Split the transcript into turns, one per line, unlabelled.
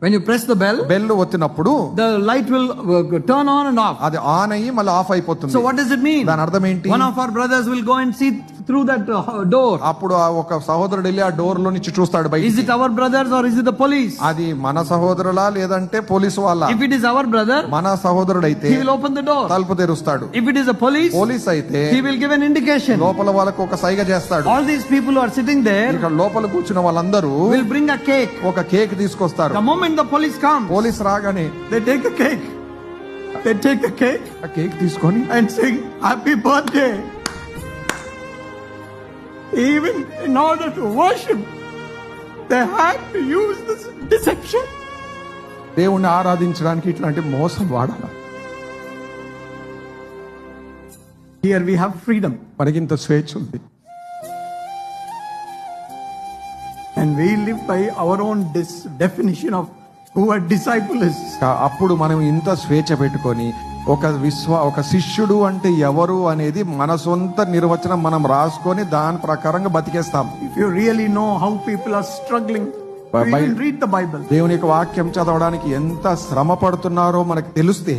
When you press the bell,
bell ఒత్తినప్పుడు
the light will turn on and off.
అది on అయ్యి మళ్ళీ of అయిపోతుంది.
So what does it mean?
దాని అర్థం ఏంటి?
One of our brothers will go and see through that door.
అప్పుడు ఆ ఒక సహోదరుడు వెళ్ళి ఆ డోర్ లో నుంచి చూస్తాడు బయట.
Is it our brothers or is it the police?
అది మన సహోదరులా లేదంటే పోలీసు వాళ్ళ?
If it is our brother,
మన సహోదరుడైతే
he will open the door.
తలుపు తెరుస్తాడు.
If it is a police,
police అయితే
he will give an indication.
లోపల వాళ్ళకు ఒక సైగ చేస్తాడు.
All these people who are sitting there
ఇక్కడ లోపల కూర్చున్న వాళ్ళందరూ
will bring a cake.
ఒక కేక్ తీసుకొస్తారు.
The moment the police come,
police రాగానే
they take a cake. They take a cake
ఆ కేక్ తీసుకొని
and sing happy birthday. Even in order to worship, they had to use this deception.
దేవుణ్ణి ఆరాధించడానికి ఇట్లాంటి మోసం వాడాలి.
Here we have freedom.
మనకి ఇంత స్వేచ్ఛ ఉంది.
And we live by our own definition of who a disciple is.
అప్పుడు మనం ఇంత స్వేచ్ఛ పెట్టుకొని ఒక శిష్యుడు అంటే ఎవరు అనేది మన సొంత నిర్వచనం మనం రాసుకొని దాని ప్రకారంగా బతికేస్తాం.
If you really know how people are struggling, you can read the Bible.
దేవుని యొక్క వాక్యం చదవడానికి ఎంత శ్రమ పడుతున్నారో మనకు తెలిస్తే